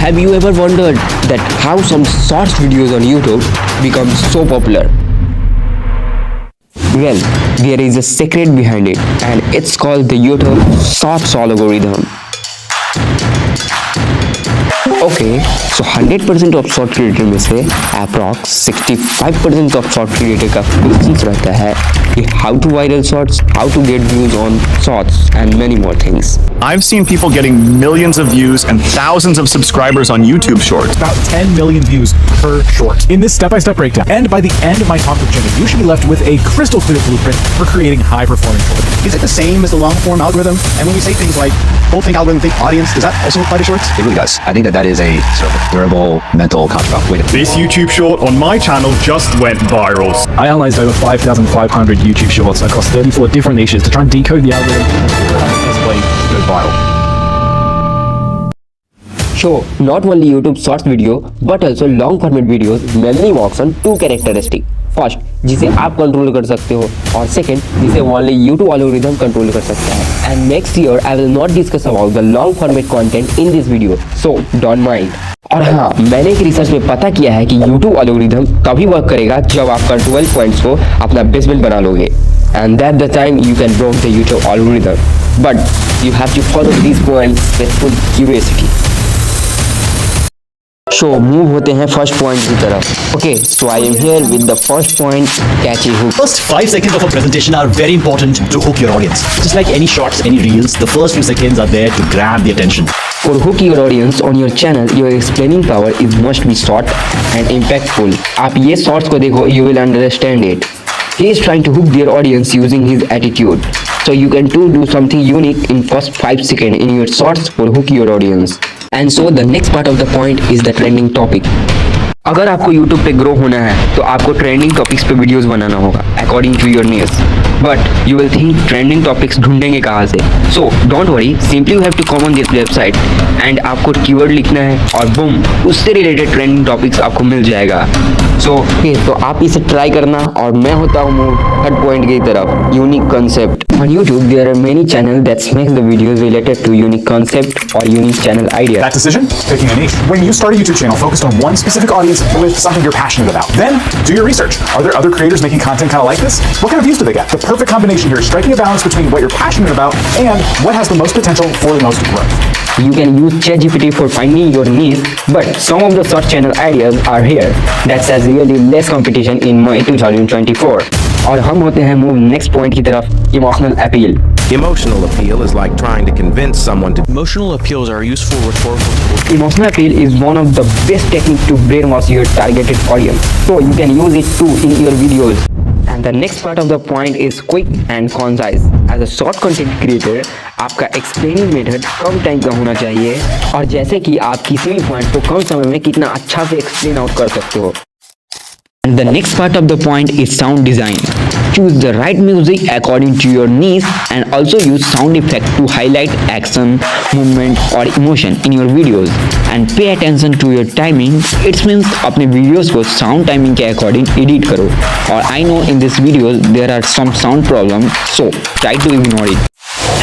have you ever wondered that how some shorts videos on YouTube become so popular? Well, there is a secret behind it, and it's called the YouTube Shorts algorithm. Okay, so 100% of short creator में से approx 65% of short creator का question रहता है कि how to viral shorts, how to get views on shorts and many more things. I've seen people getting millions of views and thousands of subscribers on YouTube Shorts. About 10 million views per short. In this step-by-step breakdown, and by the end of my talk with Jimmy, you should be left with a crystal clear blueprint for creating high-performing shorts. Is it the same as the long-form algorithm? And when you say things like both think algorithm, think audience, does that also apply to shorts? It really does. I think that is a sort of durable mental construct. This YouTube short on my channel just went viral. I analyzed over 5,500 YouTube shorts across 34 different niches to try and decode the algorithm and how the best way to go viral. So, not only YouTube Shorts video, but also long format videos mainly works on two characteristics. First, जिसे आप control कर सकते हो, और second, जिसे only YouTube algorithm control कर सकता है. And next year I will not discuss about the long format content in this video, so don't mind. और हाँ, मैंने एक रिसर्च में पता किया है कि YouTube algorithm तभी वर्क करेगा जब आप 12 पॉइंट्स को अपना बेसमेंट बना लोगे, and that the time you can block the YouTube algorithm, but you have to follow these points with full curiosity. So move होते हैं फर्स्ट पॉइंट की तरफ. Okay, so I am here with the first point, catchy hook. First 5 seconds of a presentation are very important to hook your audience. Just like any shorts, any reels, the first few seconds are there to grab the attention. For hook your audience on your channel, your explaining power is must be short and impactful. आप ये shorts को देखो, you will understand it. He is trying to hook their audience using his attitude. So you can too do something unique in first 5 seconds in your shorts for hook your audience. And so the next part of the point is the trending topic. अगर आपको YouTube पे grow होना है तो आपको trending topics पे videos बनाना होगा according to your needs. But you will think trending topics ढूंढेंगे कहाँ से. So don't worry, simply you have to come on this website and आपको कीवर्ड लिखना है और बूम, उससे रिलेटेड ट्रेंडिंग टॉपिक्स आपको मिल जाएगा. तो आप इसे ट्राई करना. और मैं होता हूँ थर्ड पॉइंट की तरफ, unique concept. On YouTube, there are many channels that make the videos related to unique concept or unique channel idea. That decision? Picking a niche. When you start a YouTube channel focused on one specific audience with something you're passionate about, then do your research. Are there other creators making content kind of like this? What kind of views do they get? The perfect combination here is striking a balance between what you're passionate about and what has the most potential for the most growth. You can use ChatGPT for finding your niche, but some of the search channel ideas are here. That has really less competition in May 2024. और हम होते हैं move next point की तरफ, emotional appeal. Emotional appeal is like trying to convince someone to. Emotional appeals are useful rhetorical tools. Emotional appeal is one of the best techniques to brainwash your targeted audience. So you can use it too in your videos. And the next part of the point is quick and concise. As a short content creator, आपका explaining method कम time का होना चाहिए, और जैसे कि आप किसी भी पॉइंट को कम समय में कितना अच्छा से एक्सप्लेन आउट कर सकते हो. And the next part of the point is sound design. Choose the right music according to your needs and also use sound effect to highlight action, movement or emotion in your videos. And pay attention to your timing. It means अपने videos को sound timing के according edit करो. और I know in this video there are some sound problems, so try to ignore it.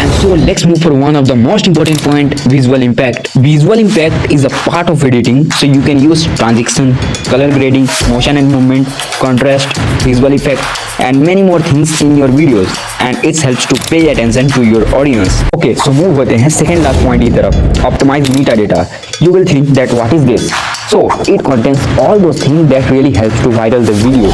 And so let's move for one of the most important point, visual impact. Visual impact is a part of editing, so you can use transition, color grading, motion and movement, contrast, visual effect and many more things in your videos, and it helps to pay attention to your audience. Okay, so move होते हैं second last point की तरफ, optimize metadata. You will think that what is this? So it contains all those things that really helps to viral the video,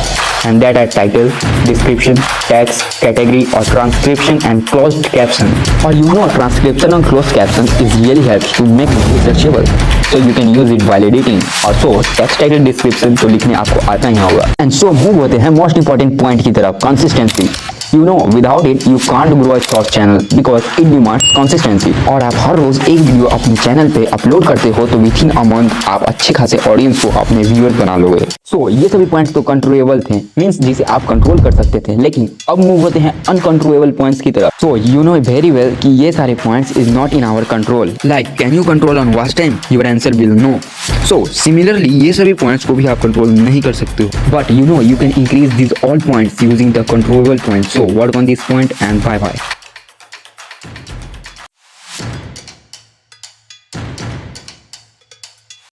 and that are title, description, text, category or transcription and closed caption. Or you know, transcription and closed caption is really helps to make it searchable, so you can use it while editing. Also text title description तो लिखने आपको आता ही होगा. And so move होते हैं most important point की तरफ, consistency. You know, without it you can't grow a short channel because it demands consistency. और आप हर रोज एक वीडियो अपने चैनल पे अपलोड करते हो तो विथिन अ मंथ आप अच्छे खासे ऑडियंस को अपने व्यूअर्स बना लोगे. सो ये सभी पॉइंट्स तो कंट्रोलेबल थे, मींस जिसे आप कंट्रोल कर सकते थे, लेकिन अब मूव होते हैं अनकंट्रोलेबल पॉइंट्स की तरफ. So you know very well कि ये सारे points is not in our control. Like can you control on watch time? Your answer will no. So similarly ये सभी पॉइंट्स को भी आप कंट्रोल नहीं कर सकते हो, but you know you can increase this all points using the controllable points. So work on this point and bye bye.